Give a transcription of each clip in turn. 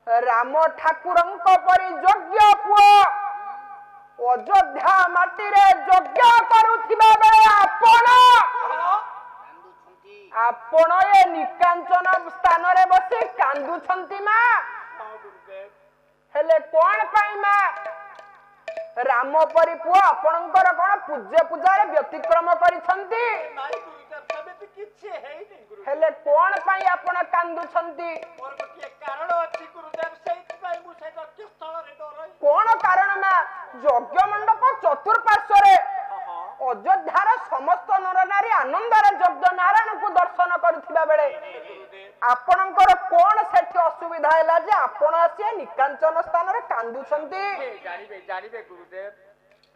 राम ठाकुरंको परि योग्य पुओ अयोध्या माटी रे यज्ञ करुथिबा बेले आपण ए निकांचन स्थान रे बसी कांदुछंती मा हेले कोन पाई मा राम परि पुओ आपणकर कोन पूज्य पूजा रे व्यतिक्रम करिसंती हेले कोन पाई आपण कांदुछंती कारण अछि गुरुदेव सेहि पाई मु से यज्ञ स्थल रे डरई कोन कारण मा यज्ञ मंडप चतुर्पार्श्व रे अयोध्यार समस्त नर नारी आनंदर यज्ञ नारायण को दर्शन करुथिबा बेले आपणकर कोन सेठी असुविधा हैला जे आपण आसी निकांचन स्थान रे कांदुछंती जानिबे गुरुदेव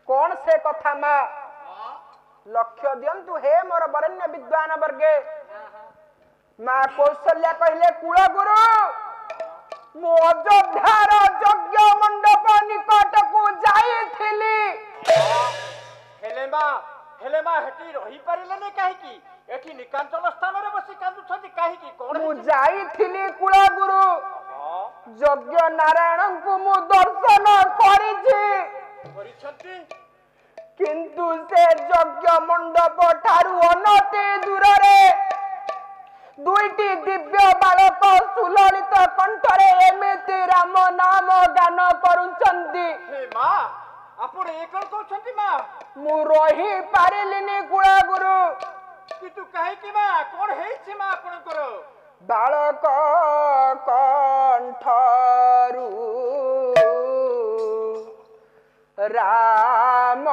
कोन से कथा मा लक्ष्य दियंतु हे मोर वरेण्य विद्वान वर्गे मां कौशल्या कहले कुल गुरु मो अयोध्यार यज्ञ मंडप निकट को जाईथिली हेले मा हेटी रही परिले ने काहे की एठी निकांचन स्थान रे बसी कांदु छथि काहे की कोन मु जाईथिली कुल गुरु यज्ञ नारायण को मु दर्शन करिछि किंतु से यज्ञ मंडप ठारू अनति दूर रे दुईटी दिव्य बालक सुललित कंठरे एमिति राम नाम गान करुचंती हे मां आपण एकल कहउछंती मां मु रही पारिलिनी कुळा गुरु कितु काहे की मां कोन हेछि मां आपण करो बालक कंठरू राम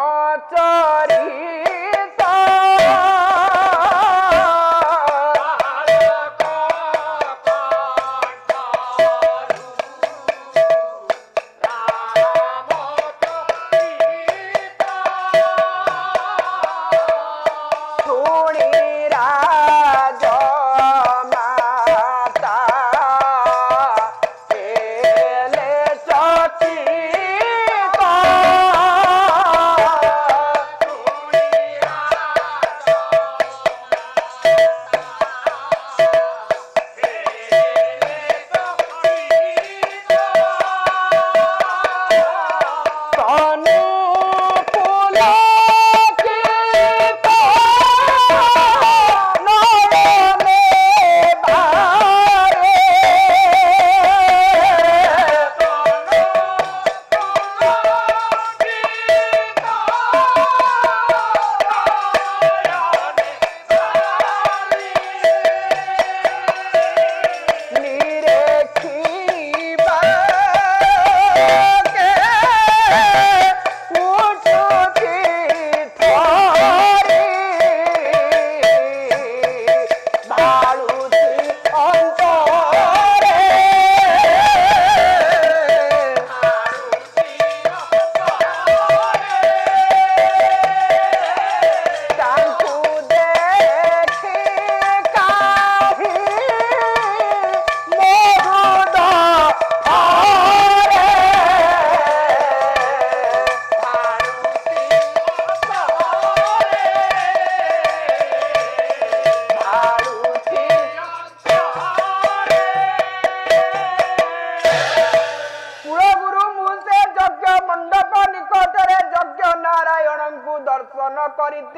चरित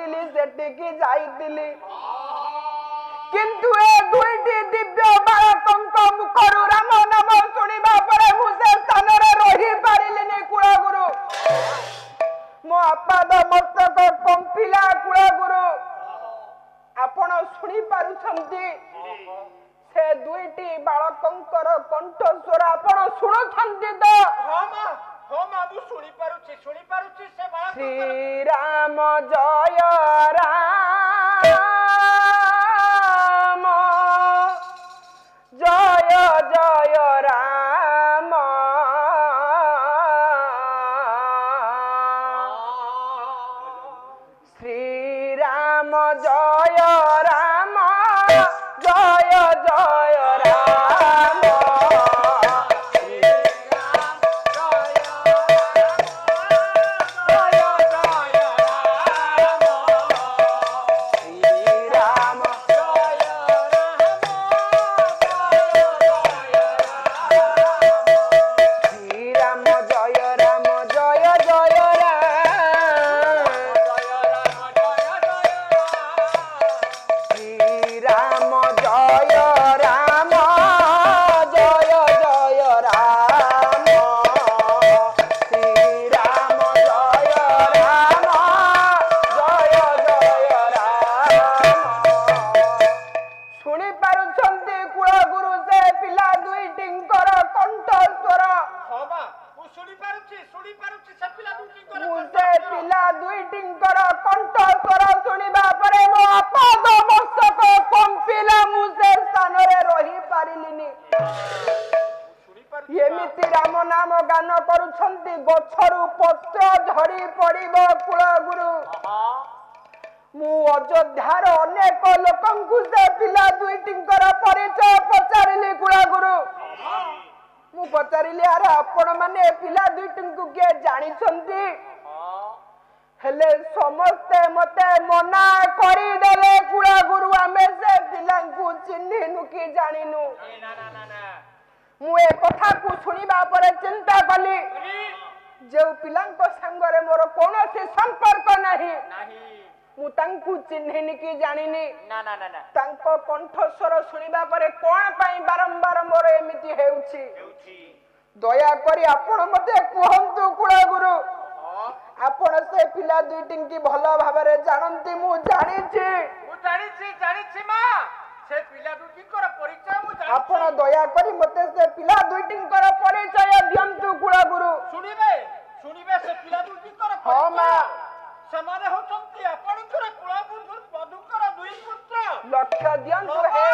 किंतु ए दुईटी दिव्य बालकंक मुखरु राम नाम सुनिबा परे मु से स्थान रे रही पारिलिनी कुळ गुरु मो आपाद मस्तक कंपिला कुळ गुरु आपण सुनी पारुछंती से दुईटी बालकंकर कंठ स्वर आपण सुनुछंती तो हो मां मु सुनी पारुछि से बालक श्री राम जय राम जय जय राम श्री राम जय राम जय जय राम श्री ପାରିଲିନି। ଏମିତି ରାମ ନାମ ଗାନ କରୁଛନ୍ତି, ଗଛରୁ ପତ୍ର ଝଡ଼ି ପଡ଼ିବ କୁଳଗୁରୁ। ମୁଁ ଅଯୋଧ୍ୟାର ଅନେକ ଲୋକଙ୍କୁ ସେ ପିଲା ଦୁଇଟିଙ୍କର ପରିଚୟ ପଚାରିଲି କୁଳଗୁରୁ। ମୁଁ ପଚାରିଲି, ଆରେ ଆପଣ ମାନେ ପିଲା ଦୁଇଟିଙ୍କୁ କିଏ ଜାଣିଛନ୍ତି? ହେଲେ ସମସ୍ତେ ମତେ ମନା କରିଦେଲେ କୁଳଗୁରୁ, ଆମେ ସେ ପିଲାଙ୍କୁ ଚିହ୍ନିନୁ କି ଜାଣିନୁ। ମୁଁ ଏ କଥାକୁ ଶୁଣିବା ପରେ ଚିନ୍ତା କଲି, ଯେଉଁ ପିଲାଙ୍କ ସାଙ୍ଗରେ ମୋର କୌଣସି ସମ୍ପର୍କ ନାହିଁ, ମୁଁ ତାଙ୍କୁ ଚିହ୍ନିନି କି ଜାଣିନି। ତାଙ୍କ କଣ୍ଠସ୍ୱର ଶୁଣିବା ପରେ କଣ ପାଇଁ ବାରମ୍ବାର ମୋର ଏମିତି ହେଉଛି? ଦୟାକରି ଆପଣ ମତେ କୁହନ୍ତୁ କୁଳଗୁରୁ, ଆପଣ ସେ ପିଲା ଦୁଇଟିଙ୍କୁ ଭଲ ଭାବରେ ଜାଣନ୍ତି? ମୁଁ ଜାଣିଛି ମା, ସେ ପିଲା ଦୁଇଟିଙ୍କର ପରିଚୟ ମୁଁ ଜାଣିଛି। ଆପଣ ଦୟାକରି ମତେ ସେ ପିଲା ଦୁଇଟିଙ୍କର ପରିଚୟ ଦିଅନ୍ତୁ କୁଳଗୁରୁ। ଶୁଣିବେ ସେ ପିଲା ଦୁଇଟିଙ୍କର ପରିଚୟ। ହଁ ମା, ସେମାନେ ହେଉଛନ୍ତି ଆପଣଙ୍କର କୁଳଗୁରୁ ବଧୂଙ୍କର ଦୁଇ ପୁତ୍ର। ଲକ୍ଷ୍ୟ ଦିଅନ୍ତୁ ହେ,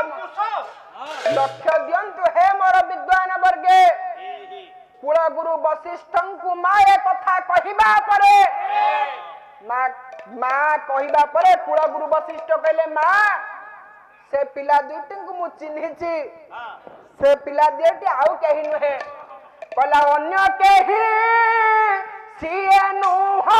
ଲକ୍ଷ୍ୟ ଦିଅନ୍ତୁ ହେ ମୋର ବିଦ୍ୱାନ ବର୍ଗେ। କୁଳଗୁରୁ ବଶିଷ୍ଠଙ୍କୁ ମା ଏ କଥା କହିବା ପରେ, ମା କହିବା ପରେ କୁଳଗୁରୁ ବଶିଷ୍ଠ କହିଲେ, ମା ସେ ପିଲା ଦୁଇଟିଙ୍କୁ ମୁଁ ଚିହ୍ନିଛି। ସେ ପିଲା ଦୁଇଟି ଆଉ କେହି ନୁହେଁ। କହିଲା, ଅନ୍ୟ କେହି ସିଏ ନୁହଁ,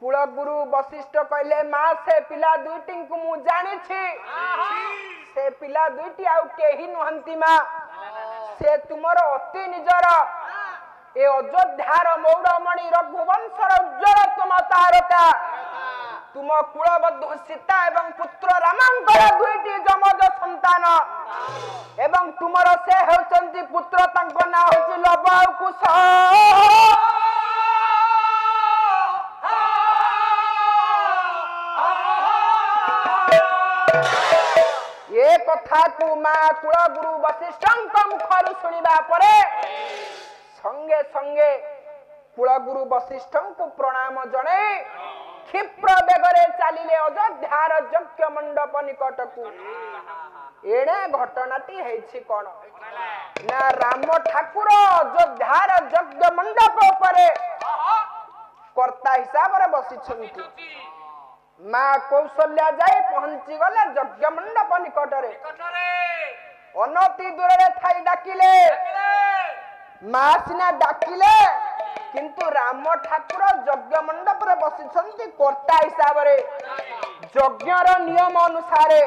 କୁଳଗୁରୁ ବଶିଷ୍ଠ କହିଲେ, ମା ସେ ପିଲା ଦୁଇଟିଙ୍କୁ ମୁଁ ଜାଣିଛି। ସେ ପିଲା ଦୁଇଟି ଆଉ କେହି ନୁହନ୍ତି ମା, ସେ ତୁମର ଅତି ନିଜର ଏ ଅଯୋଧ୍ୟାର ମୌଡ଼ମଣି ରଘୁବଂଶର ଉଜ୍ଜ୍ୱଳତମ ତାରକା। ତୁମ କୁଳବଧୂ ସୀତା ଏବଂ ପୁତ୍ର ରାମଙ୍କର ଦୁଇଟି ଯମଜ ସନ୍ତାନ, ଏବଂ ତୁମର ସେ ହେଉଛନ୍ତି ପୁତ୍ର, ତାଙ୍କ ନାଁ ହେଉଛି ଲବ ଆଉ କୁଶ। ଏ କଥାକୁ ମା କୁଳଗୁରୁ ବଶିଷ୍ଠଙ୍କ ମୁଖରୁ ଶୁଣିବା ପରେ ସଙ୍ଗେ ସଙ୍ଗେ କୁଳଗୁରୁ ବଶିଷ୍ଠଙ୍କୁ ପ୍ରଣାମ ଜଣାଇ କ୍ଷିପ୍ର ବେଗରେ ଚାଲିଲେ ଅଯୋଧ୍ୟାର ଯଜ୍ଞ ମଣ୍ଡପ ନିକଟକୁ। ଏଣେ ଘଟଣାଟି ହେଇଛି କଣ ନା, ରାମ ଠାକୁର ଅଯୋଧ୍ୟାର ଯଜ୍ଞ ମଣ୍ଡପ ଉପରେ କର୍ତ୍ତା ହିସାବରେ ବସିଛନ୍ତି। ମା କୌଶଲ୍ୟା ଯାଇ ପହଞ୍ଚି ଗଲେ ଯଜ୍ଞ ମଣ୍ଡପ ନିକଟରେ। ଅନତି ଦୂରରେ ଥାଇ ଡାକିଲେ, ମା ସିନା ଡାକିଲେ, କିନ୍ତୁ ରାମ ଠାକୁର ଯଜ୍ଞ ମଣ୍ଡପରେ ବସିଛନ୍ତି କର୍ତ୍ତା ହିସାବରେ। ଯଜ୍ଞର ନିୟମ ଅନୁସାରେ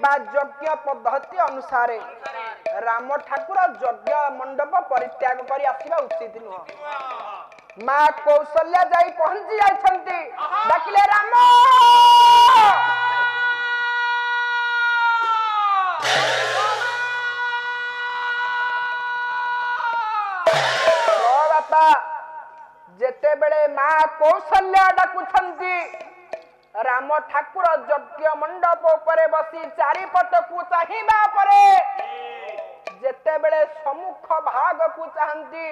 ବା ଯଜ୍ଞ ପଦ୍ଧତି ଅନୁସାରେ ରାମ ଠାକୁର ଯଜ୍ଞ ମଣ୍ଡପ ପରିତ୍ୟାଗ କରି ଆସିବା ଉଚିତ ନୁହଁ। ମା କୌଶଲ୍ୟା ଯାଇ ପହଞ୍ଚି ଯାଇଛନ୍ତି, ଡାକିଲେ, ରାମ ବାପା। ଯେତେବେଳେ ମା କୌଶଲ୍ୟା ଡାକୁଛନ୍ତି, ରାମ ଠାକୁର ଯଜ୍ଞ ମଣ୍ଡପ ଉପରେ ବସି ଚାରିପଟକୁ ଚାହିଁବା ପରେ ଯେତେବେଳେ ସମ୍ମୁଖ ଭାଗକୁ ଚାହାନ୍ତି,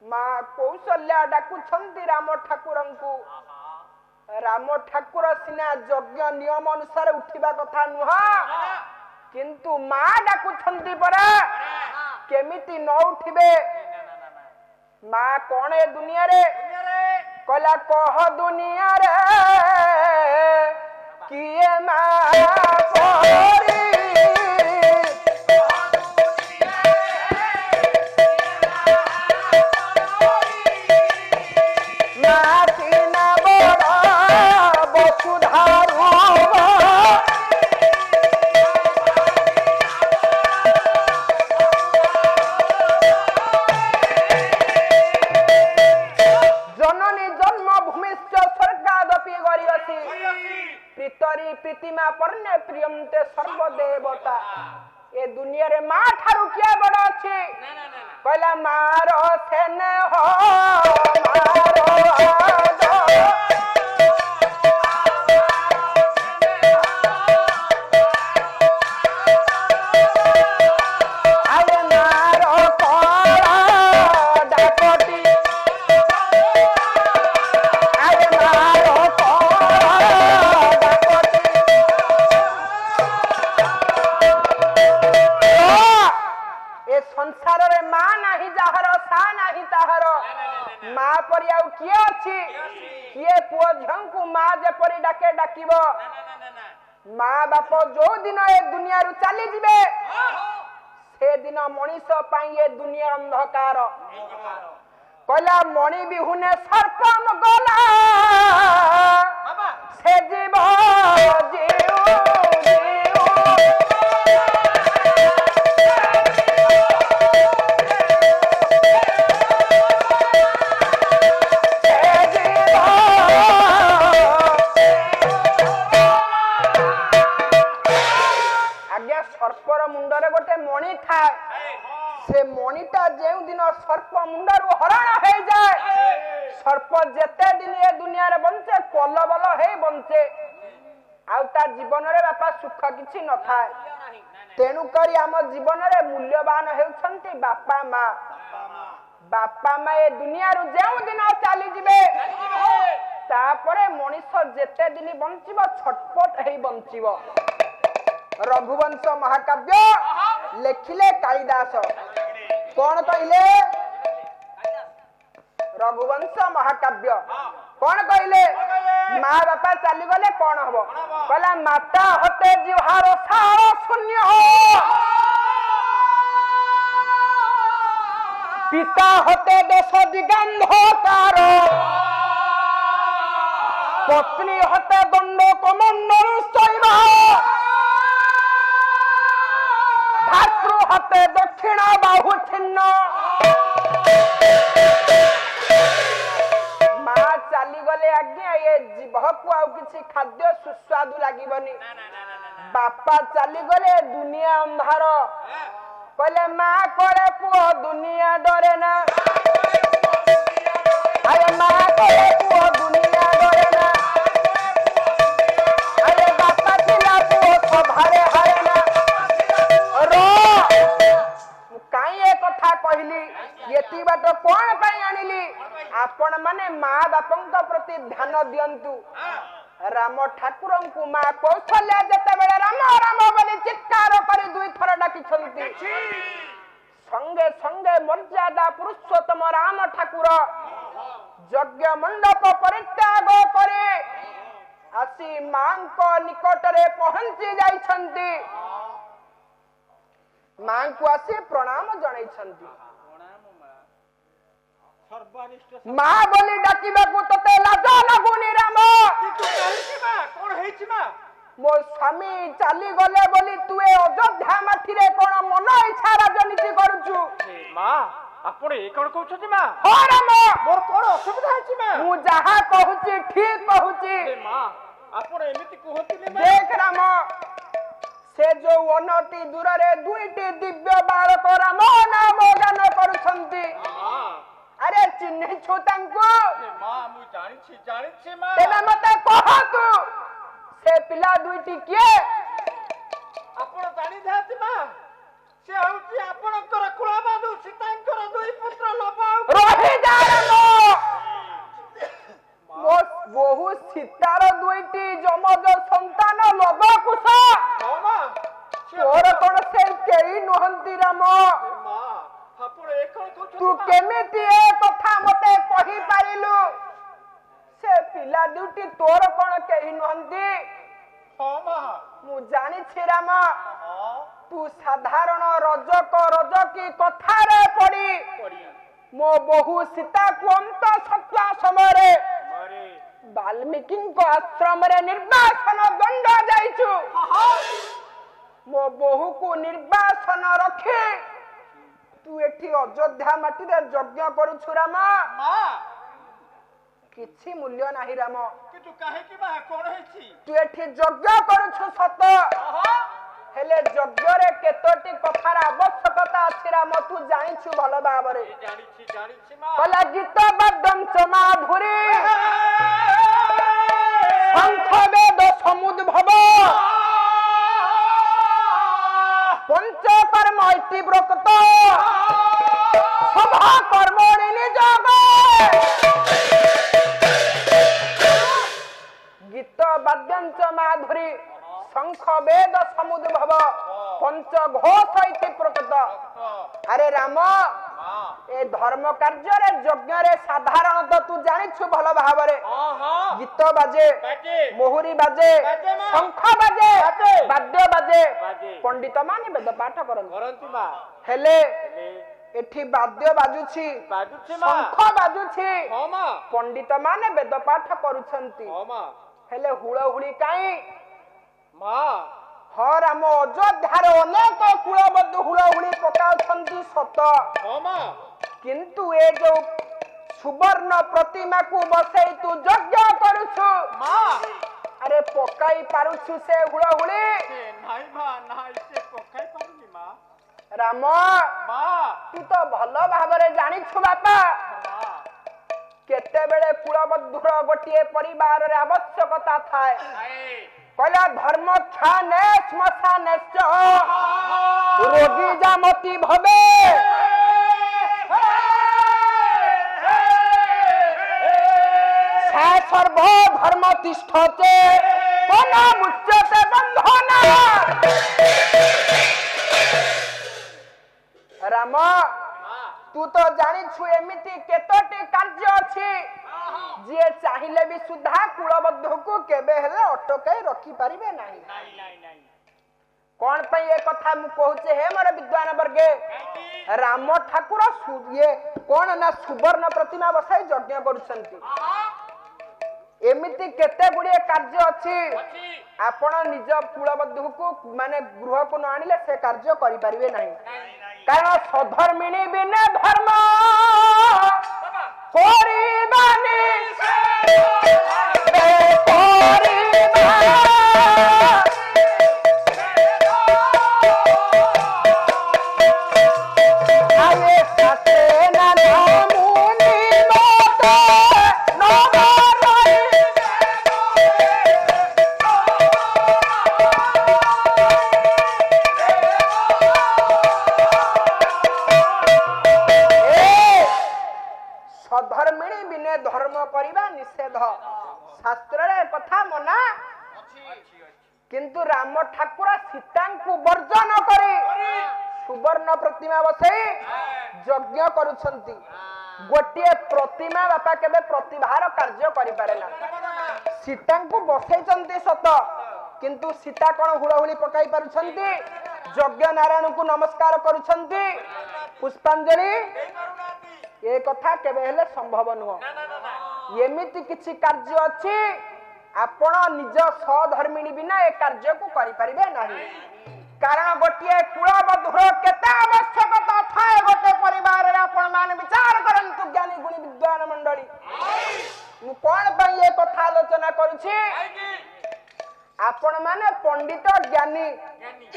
ମା କୌଶଲ୍ୟା ଡାକୁଛନ୍ତି ରାମ ଠାକୁରଙ୍କୁ। ରାମ ଠାକୁର ସିନା ଯଜ୍ଞ ନିୟମ ଅନୁସାରେ ଉଠିବା କଥା ନୁହଁ, କିନ୍ତୁ ମା ଡାକୁଛନ୍ତି ପରା, କେମିତି ନ ଉଠିବେ? ମା କଣ ଏ ଦୁନିଆରେ କହିଲା, କହ ଦୁନିଆରେ କିଏ ମା ପରି, ମା ସିନା ବଡ଼ सुंदरी प्रीतिमा परने प्रियमते सर्वदेवता ए दुनिया रे मां ठारू किया बड़ अछि कहला मारो सेने हो मारो आदो आये मारो कोला डाकोटी आये मारो कोला डाकोटी ए संसार रे मां नाही जाहर सा नाही ताहर मां परि आउ किए अछि किए पुओ झंकु मां जे परि डाके डाकिबो मां बाप जो दिन ए दुनिया रु चली जिवे से दिन मनीष पाई ए दुनिया अंधकार कहला मणि बिहुने सर्प गला से जीव जीव जीव सर्पर मुंडरे गोटे मणि थाए से मणिटा जेउ दिन सर्प मुंडरू हरण हो जाए सर्प जेते दिन ए दुनिया रे बंचे कलबल हे बंचे आउ ता जीवन रे बापा सुख किछि न थाए तेनु करी हम जीवन रे मूल्यवान हेउछंती बापा मां ए दुनिया रु जेउ दिन चली जिवे तापरे मनुष्य जेते दिन बंचिबो छटपट हेई बंचिबो रघुवंश महाकाव्य लेखिले कालिदास कौन कहले रघुवंश महाकाव्य कौन कहले माँ बापा चली गले कौन हबो कहला माता होते जिहार सार शून्य हो पिता होते देश दिगंधकार पत्नी होते दंड कमंडल शैवा भातृ हते दक्षिण बाहु छिन्न मां चली गले आज्ञा ये जीव को आउ किछि खाद्य सुस्वादु लागिबनी बापा चली गले दुनिया अंधार कहले मां करे पुओ दुनिया डरे ना अरे मां करे पुओ दुनिया डरे ना अरे बापा थिला पुओ सभारे हारे ना कथा कहली ये बाट कौन पाई आनिली आपण माने माँ बापंक प्रति ध्यान दियंतु राम ठाकुर को माँ कौशल्या जते बेले राम राम बोली चित्कार करी दुई थर डाकिछंती संगे संगे मर्यादा पुरुषोत्तम राम ठाकुर यज्ञ मंडप परित्याग करे आसी मां को निकट रे पहुंची जाइछंती मां को आसी प्रणाम जणाइछंती मां बोली डाकिबा को तते लाज लागुनी राम कोन हेछि मा मो स्वामी चली गले बोली तू ए अयोध्या माठी रे कोन मन इच्छा राजनीति करूछु मां आपण ए कोन कहउछथि मा हो राम मोर कोन असुविधा हेछि मा मु जहा कहूची ठीक कहूची मां आपण एमिति कहतिले मा देख राम से जो अनति दूर रे दुईटी दिव्य बालक राम नाम गान करूछंती अरे चिन्ह छु तांको मां मु जानि छी मां तेना मते कह तू से पिला दुईटी किए आपण जानि जाति मां से होउची आपणकर कुळाबादु सीतांकर दुई पुत्र लोभ रही जा रे मो बहु सीतार दुईटी जमज संतान लोभ कुश मां तोर कोन से केई नहंती राम मां आपण ए कोन कहउछ तू केमिति ए कथा मते कहि पारिलु से पिला दुईटी तोर कोन केई नहंती हां मां मु जानि छी राम तू साधारण रजकी कथा रे पड़ी मो बहु सीता को अंत सत्या समय रे वाल्मीकि आश्रम रे निर्वासन दंड जाइछु मो बहु को निर्वासन रखे तू एठी अयोध्या माटी रे यज्ञ करू छुरा मां କିଛି ମୂଲ୍ୟ ନାହିଁ ରାମ। କିନ୍ତୁ କାହିଁକି ମା କଣ ହେଇଛି? ତୁ ଏଠି ଯଜ୍ଞ କରୁଛୁ ସତ, ହେଲେ ଯଜ୍ଞରେ କେତୋଟି କଥାର ଆବଶ୍ୟକତା ଅଛି ରାମ ତୁ ଜାଣିଛୁ ଭଲ ଭାବରେ। ଜାଣିଛି ମା। କହିଲା ଗୀତ ବାଦ୍ୟଞ୍ଚ ମାଧୁରୀ ଶଙ୍ଖ ବେଦ ସମୁଦ୍ଭବ পঞ্চকর্ম ইতিব্রত সভা কর্মণি নিযোগ। গীত বাদ্যঞ্চ মাধুরী শঙ্খ বেদ সমুদ্ভব পঞ্চঘোষ ইতি প্রকৃত। আরে রাম এ ধর্ম কার্যরে যজ্ঞরে সাধারণতঃ তু জানিছু ভাল ভাবরে গীত বাজে, মোহুরি বাজে, শঙ্খ বাজে, বাদ্য বাজে, পণ্ডিত মানে বেদ পাঠ করନ୍ତି। হেলে এটি বাদ্য বাজুছি, শঙ্খ বাজুছি, পণ্ডিত মানে বেদ পাঠ করুছন্তি, হেলে হুড়হুড়ি কাই মা? ହଁ ରାମ ଅଯୋଧ୍ୟାରେ ଅନେକ କୁଳବଧୂ ହୁଳହୁଳି ପକାଉଛନ୍ତି ସତ, କିନ୍ତୁ ଏ ଯୋଉ ସୁବର୍ଣ୍ଣ ପ୍ରତିମାକୁ ବସେଇ ତୁ ଯଜ୍ଞ କରୁଛୁ ଆରେ ପକାଇ ପାରୁଛୁ ସେ ହୁଳହୁଳି? ରାମ ତୁ ତ ଭଲ ଭାବରେ ଜାଣିଛୁ ବାପା କେତେବେଳେ କୁଳବଧୂର ଗୋଟିଏ ପରିବାରରେ ଆବଶ୍ୟକତା ଥାଏ। କହିଲା ଧର୍ମ କ୍ଷାନେ ଶ୍ମଶାନେ ରୋଗୀ ଜାମତି ଭବେ সা সর্ব ধর্ম তিষ্ঠতে কোন মুচ্যতে বন্ধন। রাম তু তো জানিছু এমিতি কেতটি কার্য ଅଛି ଯିଏ ଚାହିଁଲେ ବି ସୁଦ୍ଧା କୁଳବଧୂକୁ କେବେ ହେଲେ ଅଟକାଇ ରଖି ପାରିବେ ନାହିଁ। କଣ ପାଇଁ ଏ କଥା ମୁଁ କହୁଛି ହେ ମୋର ବିଦ୍ୱାନ ବର୍ଗେ? ରାମ ଠାକୁର ଇଏ କଣ ନା ସୁବର୍ଣ୍ଣ ପ୍ରତିମା ବସାଇ ଯଜ୍ଞ କରୁଛନ୍ତି। ଏମିତି କେତେ ଗୁଡିଏ କାର୍ଯ୍ୟ ଅଛି ଆପଣ ନିଜ କୁଳବଧୂକୁ ମାନେ ଗୃହକୁ ନ ଆଣିଲେ ସେ କାର୍ଯ୍ୟ କରିପାରିବେ ନାହିଁ। କାରଣ ସଧର୍ମିଣୀ ବିନେ ଧର୍ମ କରିବାନି ସଧର୍ମିଣୀ ବିନେ ଧର୍ମ କରିବା ନିଷେଧ ଶାସ୍ତ୍ରରେ କଥା ମନା। କିନ୍ତୁ ରାମ ଠାକୁର ସୀତାଙ୍କୁ ବର୍ଜନ କରି ସୁବର୍ଣ୍ଣ ପ୍ରତିମା ବସେଇ ଯଜ୍ଞ କରୁଛନ୍ତି। ଗୋଟିଏ ପ୍ରତିମା ବାପା କେବେ ପ୍ରତିଭାର କାର୍ଯ୍ୟ କରିପାରେ ନା। ସୀତାଙ୍କୁ ବସେଇଛନ୍ତି ସତ, କିନ୍ତୁ ସୀତା କଣ ହୁଳହୁଳି ପକାଇ ପାରୁଛନ୍ତି? ଯଜ୍ଞ ନାରାୟଣଙ୍କୁ ନମସ୍କାର କରୁଛନ୍ତି, ପୁଷ୍ପାଞ୍ଜଳି ଏ କଥା କେବେ ହେଲେ ସମ୍ଭବ ନୁହଁ। ଏମିତି କିଛି କାର୍ଯ୍ୟ ଅଛି ଆପଣ ନିଜ ସଧର୍ମିଣୀ ବିନା ଏ କାର୍ଯ୍ୟକୁ କରିପାରିବେ ନାହିଁ। କାରଣ ଗୋଟିଏ କୁଳବଧୂର କେତେ ଆବଶ୍ୟକତା ଥାଏ ଗୋଟେ ପରିବାରରେ ଆପଣ ମାନେ ବିଚାର କରନ୍ତୁ ଜ୍ଞାନୀ ଗୁଣୀ ବିଦ୍ୱାନ ମଣ୍ଡଳୀ। ମୁଁ କଣ ପାଇଁ ଏ କଥା ଆଲୋଚନା କରୁଛି? ଆପଣ ମାନେ ପଣ୍ଡିତ ଜ୍ଞାନୀ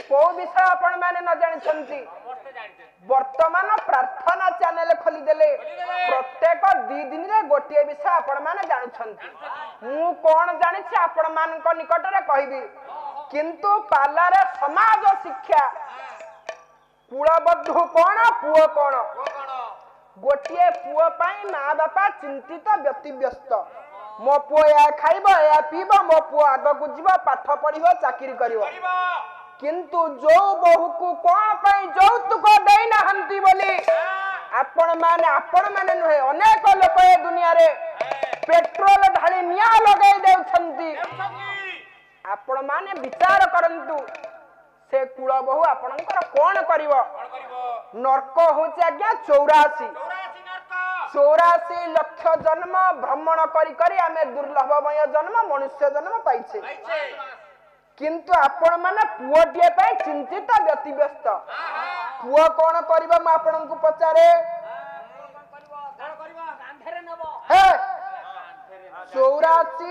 କୋଉ ବିଷୟ ଆପଣ ମାନେ ନ ଜାଣିଛନ୍ତି? ବର୍ତ୍ତମାନ ପ୍ରାର୍ଥନା ଚ୍ୟାନେଲ ଖୋଲିଦେଲେ ପ୍ରତ୍ୟେକ 2 ଦିନରେ ଗୋଟିଏ ବିଷୟ ଆପଣ ମାନେ ଜାଣୁଛନ୍ତି। ମୁଁ କଣ ଜାଣିଛି ଆପଣ ମାନଙ୍କ ନିକଟରେ କହିବି, କିନ୍ତୁ ପାଲାରେ ସମାଜ ଶିକ୍ଷା କୁଳବଧୂ କଣ ପୁଅ କଣ, ଗୋଟିଏ ପୁଅ ପାଇଁ ମା ବାପା ଚିନ୍ତିତ ବ୍ୟତିବ୍ୟସ୍ତ। ମୋ ପୁଅ ଏହା ଖାଇବ, ଏହା ପିଇବ, ମୋ ପୁଅ ଆଗକୁ ଯିବ, ପାଠ ପଢିବ, ଚାକିରି କରିବ। କିନ୍ତୁ ଯୋଉ ବୋହୂକୁ କଣ ପାଇଁ ଯୌତୁକ ଦେଇନାହାନ୍ତି ବୋଲି ଆପଣ ମାନେ ନୁହେଁ ଅନେକ ଲୋକ ଏ ଦୁନିଆରେ ପେଟ୍ରୋଲ ଢାଳି ନିଆଁ ଲଗାଇ ଦେଉଛନ୍ତି। ଆପଣ ମାନେ ବିଚାର କରନ୍ତୁ ସେ କୁଳ ବୋହୂ ଆପଣଙ୍କର କଣ କରିବ? ନର୍କ ହଉଛି ଆଜ୍ଞା 84 ଲକ୍ଷ ଜନ୍ମ ଭ୍ରମଣ କରି କରି ଆମେ ଦୁର୍ଲଭମୟ ଜନ୍ମ ମନୁଷ୍ୟ ଜନ୍ମ ପାଇଛେ। କିନ୍ତୁ ଆପଣ ମାନେ ପୁଅଟିଏ ପାଇଁ ଚିନ୍ତିତ ବ୍ୟତିବ୍ୟସ୍ତ। ପୁଅ କଣ କରିବ ମୁଁ ଆପଣଙ୍କୁ ପଚାରେ? 84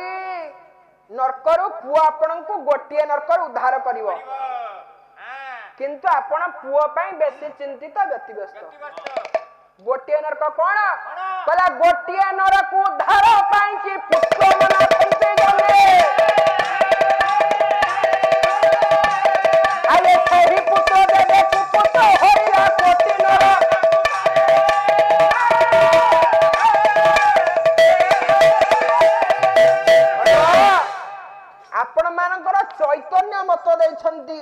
ନର୍କରୁ ପୁଅ ଆପଣଙ୍କୁ ଗୋଟିଏ ନର୍କରୁ ଉଦ୍ଧାର କରିବ କିନ୍ତୁ ଆପଣ ପୁଅ ପାଇଁ ବେଶୀ ଚିନ୍ତିତ ବ୍ୟତିବ୍ୟସ୍ତ ଗୋଟିଏ ନର୍କ କଣ କହିଲା ଗୋଟିଏ ନରକୁ ଉଦ୍ଧାର ପାଇଁ କି ପୁତ୍ର ମନା ଖୁଣ୍ଟି ଗଲେ ଆରେ ସେହି ପୁତ୍ର ଦେବେ କୁପୁତ୍ର ହରିଲା କୋଟି ନର ଆପଣ ମାନଙ୍କର ଚୈତନ୍ୟ ମତ ଦେଇଛନ୍ତି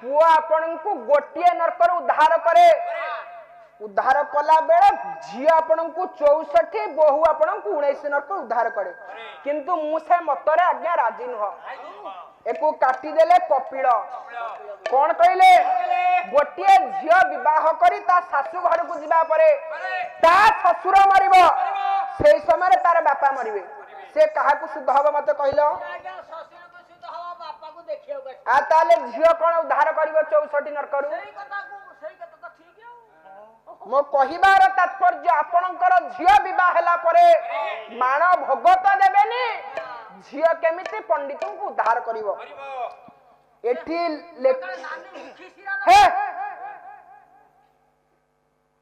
ପୁଅ ଆପଣଙ୍କୁ ଗୋଟିଏ ନର୍କରୁ ଉଦ୍ଧାର କରେ ଉଦ୍ଧାର କଲା ବେଳ ଝିଅ ଆପଣଙ୍କୁ 64 ବୋହୁ ଆପଣଙ୍କୁ 19 ନର୍କରୁ ଉଦ୍ଧାର କରେ କିନ୍ତୁ ମୁଁ ସେ ମତରେ ଆଜ୍ଞା ରାଜି ନୁହ ଏକୁ କାଟିଦେଲେ କପିଳ କଣ କହିଲେ ଗୋଟିଏ ଝିଅ ବିବାହ କରି ତା ଶାଶୁ ଘରକୁ ଯିବା ପରେ ତା ଶ୍ୱଶୁର ମରିବ ସେଇ ସମୟରେ ତାର ବାପା ମରିବେ ସେ କାହାକୁ ଶୁଦ୍ଧ ହବ ମତେ କହିଲ आ ताले झियो कोन उद्धार करिवो 64 नरकरू मो कहिबार तात्पर्य आपणकर झियो विवाह हेला परे माण भगत देबेनी झियो केमिति पंडित को उद्धार करिवो एठी हे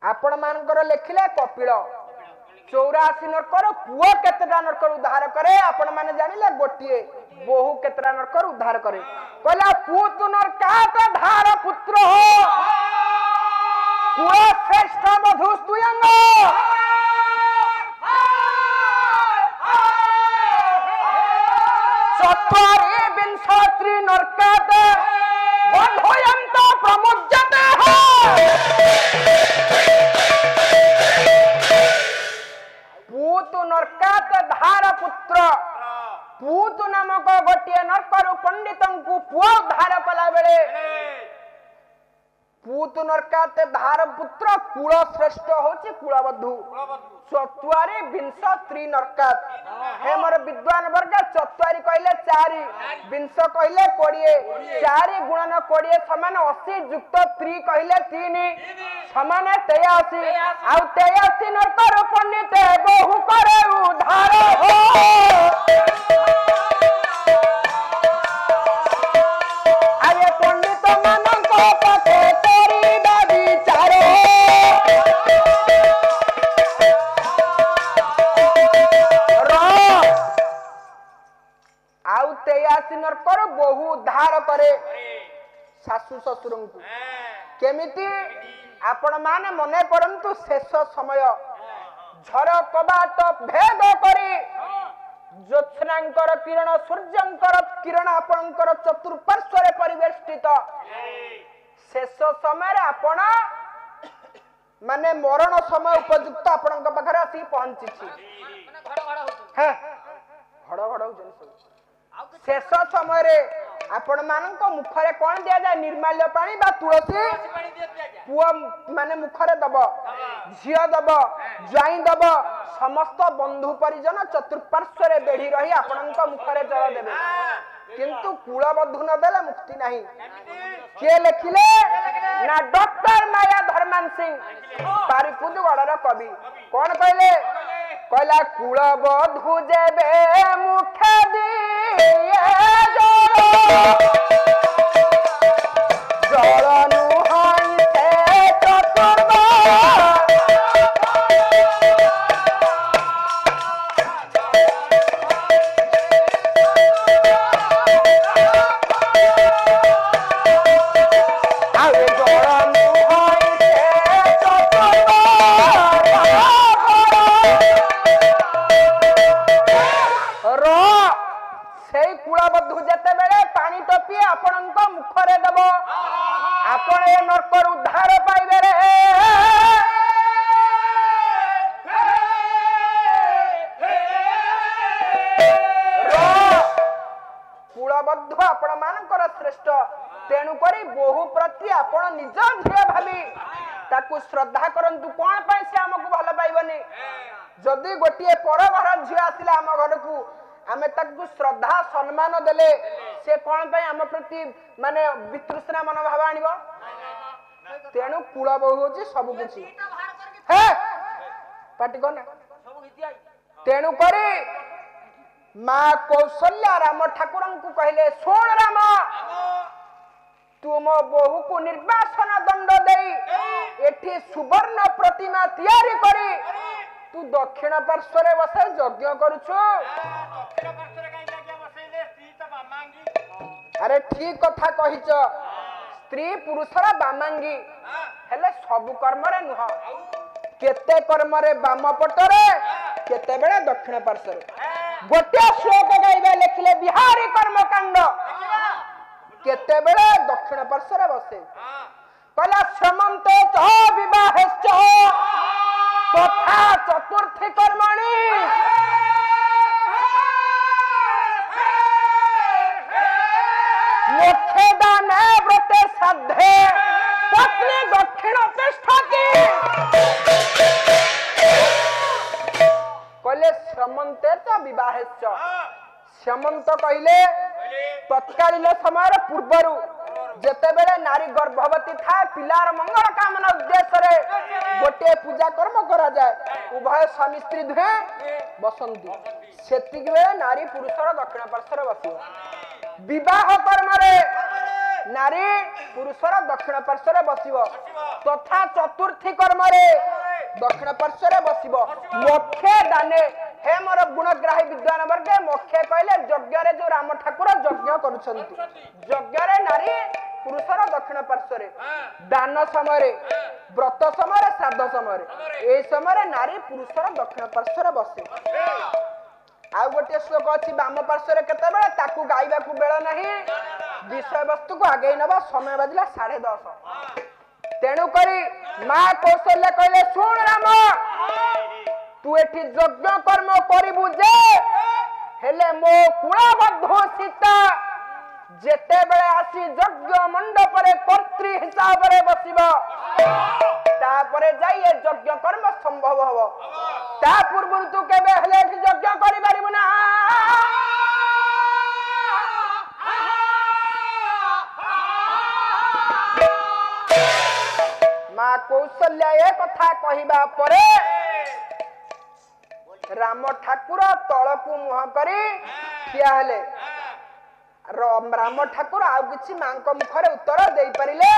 आपण मानकर लेखिले कपिल 84 नरकर पुओ केतेटा नरकर उद्धार करे आपण माने जानिले गोटिए बहु केतेटा नरकर उद्धार करे कहला पूत नरकात धार पुत्र हो कुल श्रेष्ठ मधु स्तुयंग चत्वारि विंशति नरकात बंधयंत प्रमुज्यते हो पूत नरकात धार पुत्र पूत नामक गोटे नरकर पंडित को पुओ उद्धार कला बेले पूत नरकात धार पुत्र कुल श्रेष्ठ होची कुलबधु 44 विंशति नरकात हे मोर विद्वान वर्ग 44 कहले 4 विंश कहले 20 4 गुणन 20 समान 80 युक्त 3 कहले 3 समान 83 आउ 83 नरकर पंडित बहु करे उद्धार हो आरे पंडित मानक पथे तोरी दाबी चारो आउ 83 नरकर बहु उद्धार करे शाशु ससुर को केमिति आपण माने मने परंतु शेष समय झर कबाट भेद करी ज्योत्स्नांकर किरण सूर्यंकर किरण आपणकर चतुर्पार्श्वरे परिवेष्टित शेष समय आपण माने मरण समय उपयुक्त आपणक पाखरे आसी पहुंची हे घड़ घड़ होजन सब शेष समय आपण मानक मुखरे कोन दिया जाय निर्माल्य पानी बा तुलसी पुआ माने मुखरे दब झियो दब जाई दब समस्त बंधु परिजन चतुर्पार्श्वरे बेढ़ी रही आपणक मुखरे जल देबे किंतु कुलबधु न देले मुक्ति नहीं के लेखिले ना डॉक्टर माया धर्मान सिंह पारिकुदगढ़ कवि कौन कहले कहला कुलबधु जेबे मुखे दिए जल नुहई से चतुर्दा कुलबधु जेते बेले पानी टपी आपणक मुखरे देब आपण ए नरकर उद्धार पाइबे रे कुलबधु आपण मानकर श्रेष्ठ तेणु करी बहु प्रति आपण निज झियो भाबी ताकू श्रद्धा करंतु कोन पय से हमकु भल पाइबनी जदी गोटिए पर घर झियो आसिला हम घर को आमे ताकू श्रद्धा सम्मान देले से कोन पय हम प्रति माने वितृष्णा मनोभाव आनिबो तेणु कुल बहु होची सब किछि हे पाटी कोन तेणु करी माँ कौशल्या राम ठाकुर को कहले सुन राम तुम बहु को निर्वासन दंड दे एठी सुवर्ण प्रतिमा तैयारी करी तू दक्षिण पार्श्व बसे यज्ञ करुछु। अरे ठीक कथा कहिच स्त्री पुरुषर बामांगी हेले सबु कर्म रे नुह केते कर्म रे बाम पटरे केते बेले दक्षिण पार्श्व गोटे श्लोक गाइबे लिखले बिहारी कर्मकांड केते बेले दक्षिण पार्श्व बसे कहला समंत च विवाहश्च तथा चतुर्थी कर्मणि मोक्षे दाने व्रते श्राद्धे पत्नी दक्षिण तिष्ठति कहले समन्ते च विवाहेश्च समंत कहले तत्कालीन समय पूर्वरु जेतेबेले नारी गर्भवती था पिलार मंगल कामना उद्देश्य रे गोटे पूजा कर्म करा जाए उभय स्वामी स्त्री दुहे बसंती सेतिक बेले नारी पुरुषर दक्षिण पार्श्व बसियो विवाह कर्म रे नारी पुरुषर दक्षिण पार्श्व बसिबो तथा चतुर्थी कर्म रे दक्षिण पार्श्व बसिबो मोक्षे दाने हे मोर गुणग्राही विद्वान वर्ग मोक्षे कहले यज्ञ रे जो राम ठाकुर यज्ञ करूछंती यज्ञ रे नारी पुरुषर दक्षिण पार्श्व दान समय व्रत समय श्राद्ध समय ए समय नारी पुरुषर दक्षिण पार्श्व बसे आ गोटे श्लोक अछि वाम पार्श्व केतेबेले ताकू गाइबा को बेळ नाही विषय वस्तु को आगे नबा समय बजला 10:30 तेणु करी मां कौशल्या कहले सुन राम तू एठी यज्ञ कर्म करिबु जे हेले मो कुलबद्धो सीता जेते बेले आसी यज्ञ मंडप रे कर्त्री हिसाब रे बसिबो तापरे जाई यज्ञ कर्म संभव हबो ता पूर्व तू केबे हेले एठी यज्ञ करि परिबु ना। मां कौशल्या ए कथा कहिबा परे राम ठाकुर तळकू मुह करी ठिया हेले राम ठाकुर आउ किछि मांक मुखरे उत्तर देई परिले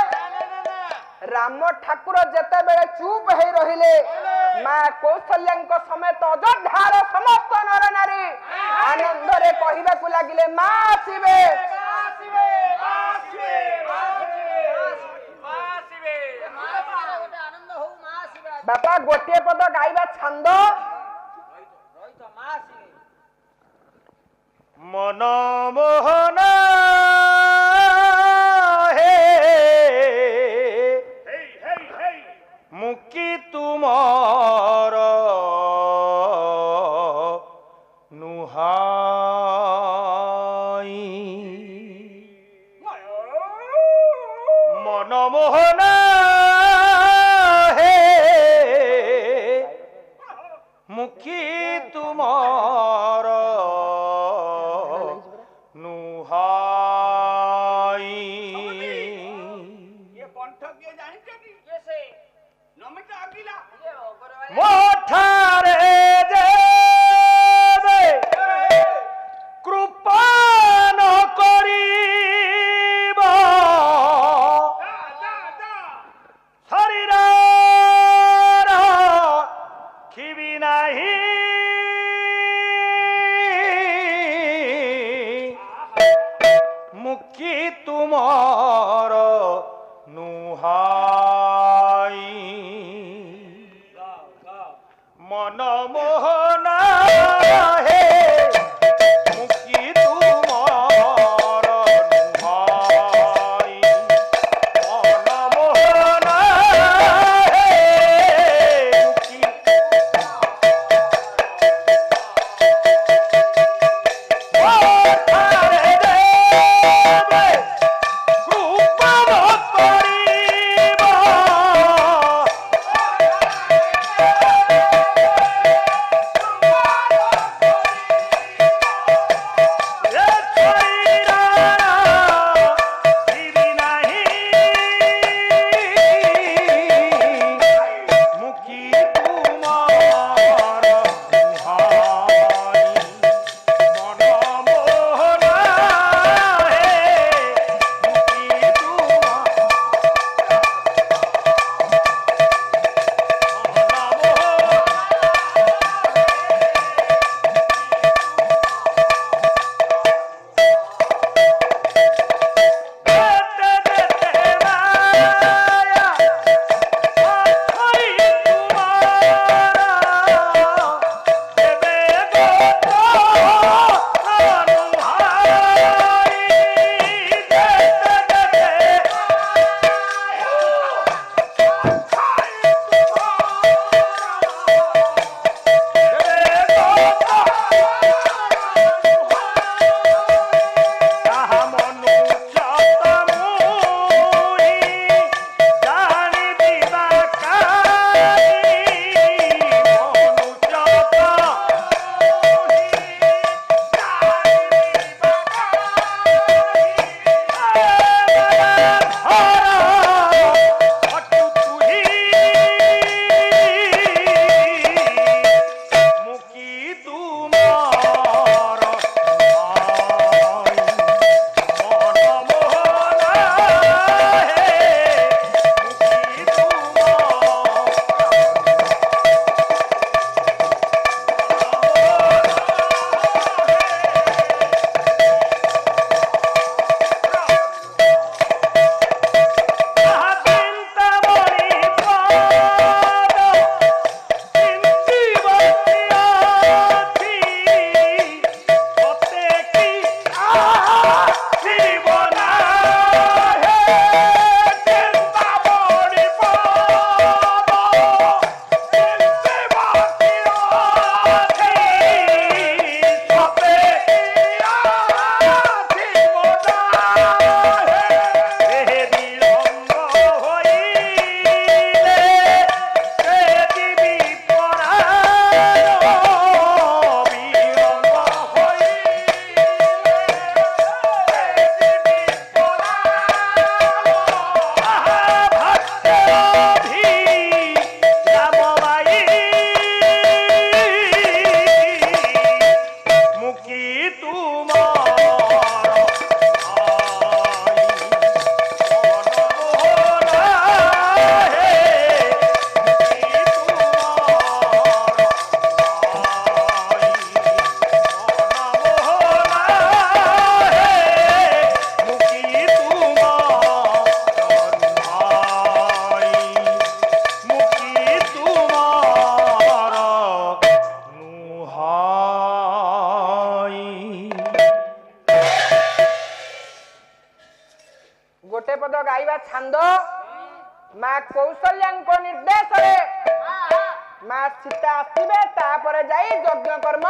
राम ठाकुर जेते बेले चुप हे रहिले मां कौशल्यांक समेत अयोध्यार समस्त नर नारी आनंद रे कहिबा को लागिले मां आसीबे बापा गोटे पद गाइबा छंद मन मोहन हे मुक्ति तुमार नुहाई मन मोहन हे मुक्ति तुमार मोठारे देवे कृपा न करिब शरीर रखिबि नाही मुक्ति तुमार नुहाई मन मोहन हे मुक्ति तुमार नुहाई मन मोहन हे मुक्ति मोठारे देवे कृपा न करिब ଗାଇବା ଛାନ୍ଦ ମା କୌଶଲ୍ୟାଙ୍କ ନିର୍ଦ୍ଦେଶରେ ମା ସୀତା ଆସିବେ, ତାପରେ ଯାଇ ଯଜ୍ଞ କର୍ମ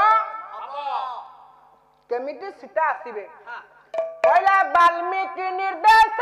କେମିତି ସୀତା ଆସିବେ? କହିଲା ବାଲ୍ମୀକି ନିର୍ଦ୍ଦେଶ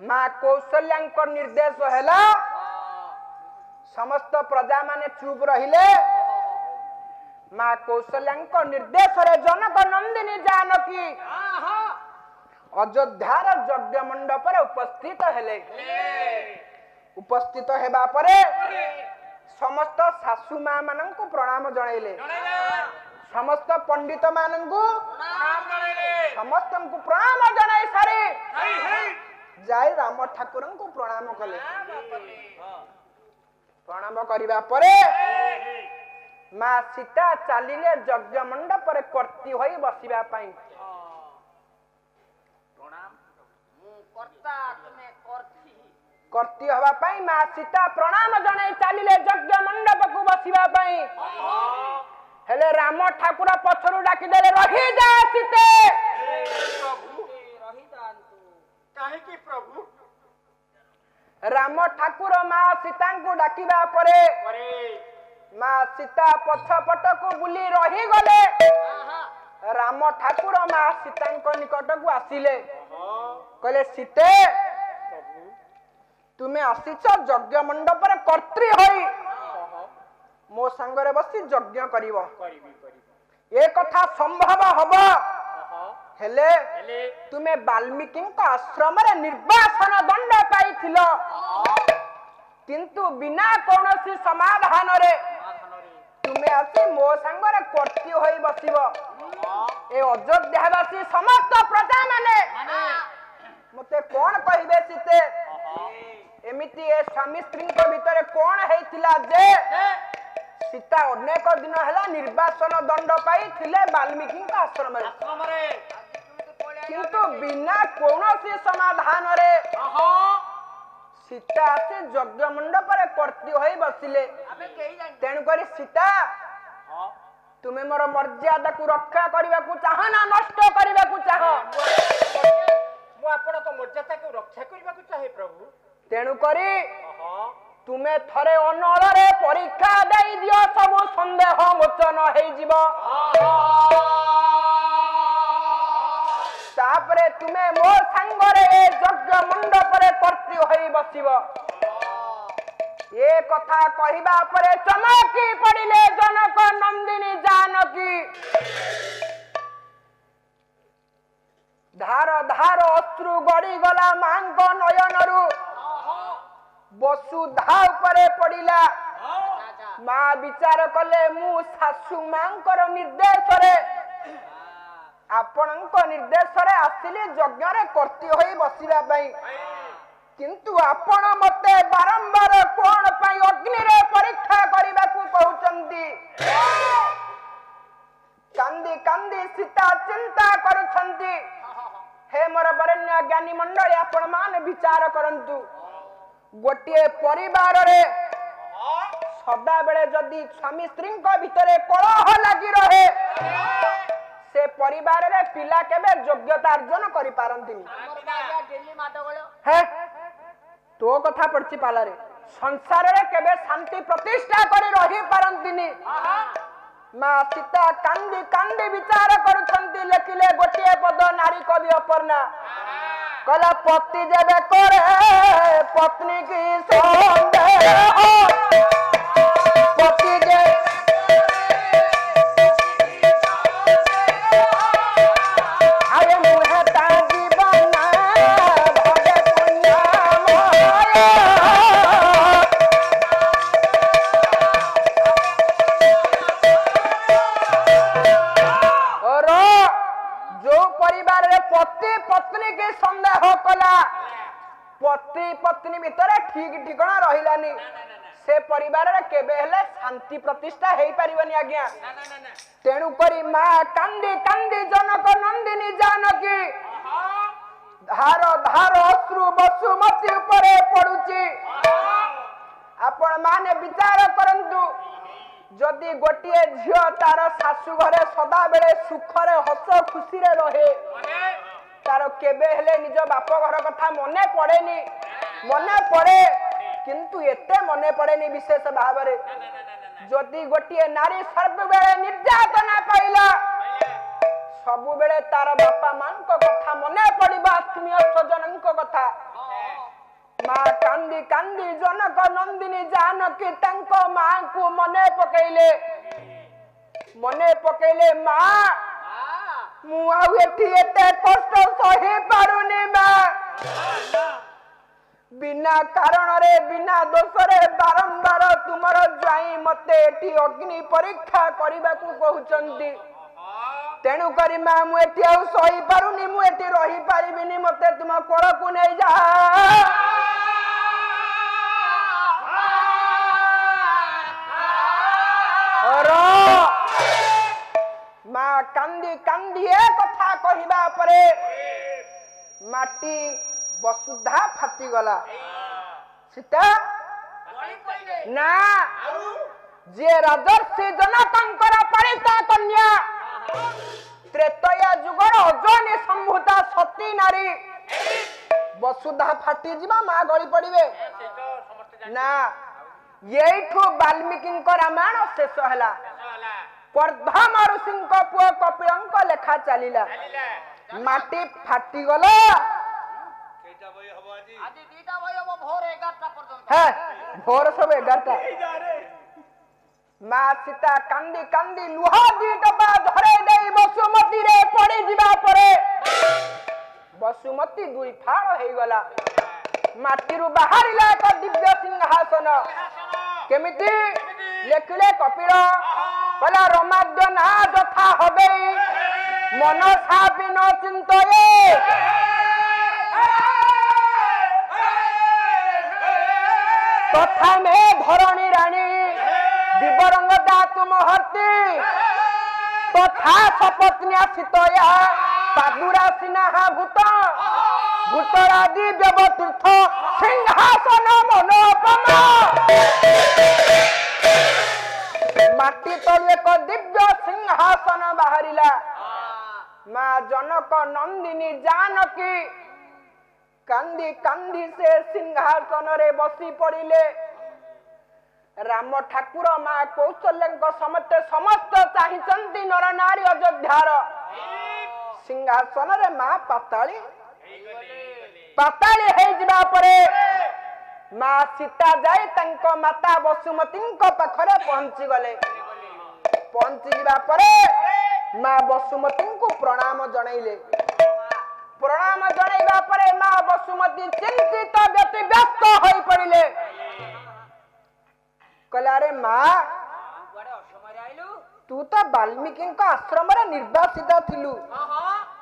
ମା କୌଶଲ୍ୟାଙ୍କ ନିର୍ଦ୍ଦେଶ ହେଲା, ସମସ୍ତ ପ୍ରଜା ମାନେ ଚୁପ ରହିଲେ। ମା କୌଶଲ୍ୟାଙ୍କ ନିର୍ଦ୍ଦେଶରେ ଜନକ ନନ୍ଦିନୀ ଜାନକୀ ଅଯୋଧ୍ୟାର ଯଜ୍ଞ ମଣ୍ଡପରେ ଉପସ୍ଥିତ ହେଲେ। ଉପସ୍ଥିତ ହେବା ପରେ ସମସ୍ତ ଶାଶୁ ମା ମାନଙ୍କୁ ପ୍ରଣାମ ଜଣାଇଲେ, ସମସ୍ତ ପଣ୍ଡିତ ମାନଙ୍କୁ ସମସ୍ତଙ୍କୁ ପ୍ରଣାମ ଜଣାଇ ସାରି ଯାଇ ରାମ ଠାକୁରଙ୍କୁ ପ୍ରଣାମ କଲେ। ପ୍ରଣାମ କରିବା ପରେ ମା ସୀତା ଚାଲିଲେ ଯଜ୍ଞ ମଣ୍ଡପରେ କର୍ତ୍ତି ହୋଇ ବସିବା ପାଇଁ। କର୍ତ୍ତି ହବା ପାଇଁ ମା ସୀତା ପ୍ରଣାମ ଜଣାଇ ଚାଲିଲେ ଯଜ୍ଞ ମଣ୍ଡପକୁ ବସିବା ପାଇଁ। ହେଲେ ରାମ ଠାକୁର ପଛରୁ ଡାକିଦେଲେ, ରହିଯା ସୀତେ। କାହିଁକି ପ୍ରଭୁ? ରାମ ଠାକୁର ମା ସୀତାଙ୍କୁ ଡାକିବା ପରେ ମା ସୀତା ପଛ ପଟକୁ ବୁଲି ରହିଗଲେ। ରାମ ଠାକୁର ମା ସୀତାଙ୍କ ନିକଟକୁ ଆସିଲେ, କହିଲେ, ସୀତେ ତୁମେ ଆସିଛ ଯଜ୍ଞ ମଣ୍ଡପରେ କର୍ତ୍ରୀ ହୋଇ ମୋ ସାଙ୍ଗରେ ବସି ଯଜ୍ଞ କରିବ, ଏ କଥା ସମ୍ଭବ ହବ? ହେଲେ ତୁମେ ବାଲ୍ମୀକିଙ୍କ ଆଶ୍ରମରେ ନିର୍ବାସନ ଦଣ୍ଡ ପାଇଥିଲ, କିନ୍ତୁ ବିନା କୌଣସି ସମାଧାନରେ ତୁମେ ଆସି ମୋ ସାଙ୍ଗରେ କର୍ତ୍ରୀ ହୋଇ ବସିବ। ଏ ଅଯୋଧ୍ୟାବାସୀ ସମସ୍ତ ପ୍ରଜା ମାନେ ମତେ କଣ କହିବେ ସୀତେ? ଏମିତି ଏ ସ୍ୱାମୀ ସ୍ତ୍ରୀଙ୍କ ଭିତରେ କଣ ହେଇଥିଲା ଯେ ସୀତା ଅନେକ ଦିନ ହେଲା ନିର୍ବାସନ ଦଣ୍ଡ ପାଇଥିଲେ ବାଲ୍ମୀକିଙ୍କ ଆଶ୍ରମରେ, କିନ୍ତୁ ବିନା କୌଣସି ସମାଧାନରେ ସୀତା ଆସି ଯଜ୍ଞ ମଣ୍ଡପରେ କର୍ତ୍ରୀ ହୋଇ ବସିଲେ। ତେଣୁକରି ସୀତା, ତୁମେ ମୋର ମର୍ଯ୍ୟାଦାକୁ ରକ୍ଷା କରିବାକୁ ଚାହ ନା ନଷ୍ଟ କରିବାକୁ ଚାହ? ମୁଁ ଆପଣଙ୍କ ମର୍ଯ୍ୟାଦାକୁ ରକ୍ଷା କରିବାକୁ ଚାହେଁ ପ୍ରଭୁ। ତେଣୁକରି ତୁମେ ଥରେ ଅନଳରେ ପରୀକ୍ଷା ଦେଇ ଦିଅ, ସବୁ ସନ୍ଦେହ ମୋଚନ ହେଇଯିବ। ତାପରେ ତୁମେ ମୋ ସାଙ୍ଗରେ ଏ ଯଜ୍ଞ ମଣ୍ଡପରେ କର୍ତ୍ରୀ ହୋଇ ବସିବ। ए कथा कहिबा परे चमकी पड़िले जनक नंदिनी जानकी धार धार अश्रु गड़ी गला मांग नयनरु वसुधा उपरे पड़िला माँ विचार कले मु सासु मांकर निर्देश रे आपणक निर्देश रे आसिली यज्ञ रे कर्ती होई बसिबा पई किंतु आपण मते बारंबार कोन पई अग्नि रे परीक्षा करिबा को कहउचंती कांदी कांदी सीता चिंता करूछंती हे मोर वरेण्य ज्ञानी मंडली आपण मान विचार करंतु गोटे परिवार रे सदा बेले जदि स्वामी स्त्री भितरे कलह लगी रहे से परिवार रे पिला केबे योग्यता अर्जन करि पारंतिनी हे तो कथा पड़छि पाला रे संसार रे केबे शांति प्रतिष्ठा करि रहि पारंतिनी मां सीता कांदी कांदी विचार करूछंती लेखिले गोटे पद नारी कवि अपर्णा कला पति जेबे करे पत्नी की सौंदर्य पति जे अरे मुहे ता जीवन भगे पुण्य माया और जो परिवार रे पति पत्नी के संदेह कला पति पत्नी भितर ठीक ठिकाना रहिलानी से परिवार रे केबे हेले शांति प्रतिष्ठा हेई परिबनी आज्ञा तेणु करी मां कांदी कांदी जनक नंदिनी जानकी धार धार अश्रु वसुमती उपरे पडुची आपण माने विचार करंतु जदि गोटे झियो तार सासु घरे सदा बेले सुखरे हस खुशी रे रहे तार केबे हेले निज बाप घर कथा मने पड़ेनी मने पड़े किंतु एते मने पड़ेनी विशेष भाव रे जदि गोटे नारी सर्व बेले निर्यातना पाइला सबु बेले तार बापा मां को कथा मने पड़िबा आत्मीय स्वजन को कथा मां कांदी कांदी जनक नंदिनी जानकी तंको मां को मने पकेले मां मु आउ एठी एते कष्ट सही पारुनी मां बिना कारण रे बिना दोष रे बारंबार तुमर जाई मते एठी अग्नि परीक्षा करिबा को कहउचंती तेणु करी मां मु एठी आउ सही पारुनी मु एठी रही पारिबिनी मते तुम कोळ को नै जा मां कांदी कांदी ए कथा कहिबा परे माटी वसुधा फाटी गला सीता ना जे राजर्षि जनकंकर पालिता कन्या त्रेतया जुगर अजनी संभूता सती नारी वसुधा फाटी जिबा मा गळी पड़िबे ना येठु वाल्मीकि रामायण शेष हला कर्दम ऋषि पुओ कपिलंक लेखा चलिला माटी फाटी गला भोर सब 11टा मां सीता कांदी कांदी लुहा दी डबा धरे देई वसुमती रे पड़ी जिबा परे वसुमती दुई फाड़ हे गला माटीरु बाहरिला एक दिव्य सिंहासन केमिति लेखिले कपिल कला रमाद्य ना जथा हबे मनसा बिन चिंतये तथा में धरणी रानी दिवरंगदा तुम हती तथा सपत्न्या सितया पादुरा सिन्हा भूत भूतरादि व्यवतीर्थ सिंहासन मनोपमा माटी तल एक दिव्य सिंहासन बाहरिला मां जनक नंदिनी जानकी कांदी कांदी से सिंहासन रे बसी पड़िले राम ठाकुर मां कौशल्य समस्त समस्त चाहिचंती नर नारी अयोध्यार सिंहासन रे मां पाताली हे जिबा परे ମା ସୀତା ଯାଇ ତାଙ୍କ ମାତା ବସୁମତୀଙ୍କ ପାଖରେ ପହଞ୍ଚି ଗଲେ। ପହଞ୍ଚି ଯିବା ପରେ ମା ବସୁମତୀଙ୍କୁ ପ୍ରଣାମ ଜଣାଇଲେ। ପ୍ରଣାମ ଜଣାଇବା ପରେ ମା ବସୁମତୀ ଚିନ୍ତିତ ବ୍ୟତିବ୍ୟସ୍ତ ହୋଇ ପଡ଼ିଲେ। କହିଲେ ଆରେ ମା ତୁ ତ ବାଲ୍ମୀକିଙ୍କ ଆଶ୍ରମରେ ନିର୍ବାସିତ ଥିଲୁ,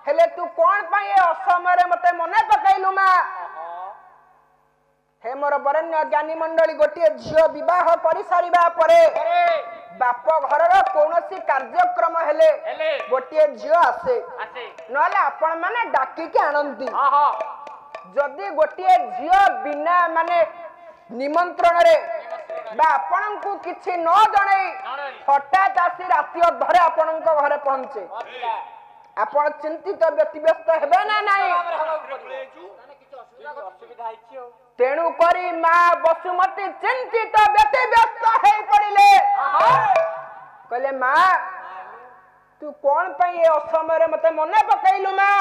ହେଲେ ତୁ କଣ ପାଇଁ ଏ ଅସମୟରେ ମତେ ମନେ ପକେଇଲୁ ମା? हे मोर बरण्य ज्ञानी मंडली गोटे झील विवाह कर सारिबा परे बाप घर कौन कार्यक्रम हेले गोटे झील आसे नले आपण माने डाकिके आनंती। जदि गोटे झील बिना माने निमंत्रण रे बा आपण को किछि न जणे हठात आसी राति अधरे आपण घरे पहुंचे आपण चिंतित व्यतिव्यस्त हेबे ना नाही। तेणु करी माँ बसुमती चिंतित व्यतिव्यस्त हो पड़िले। कहले माँ तू कौन पाई असमय मते मने पकैलु माँ?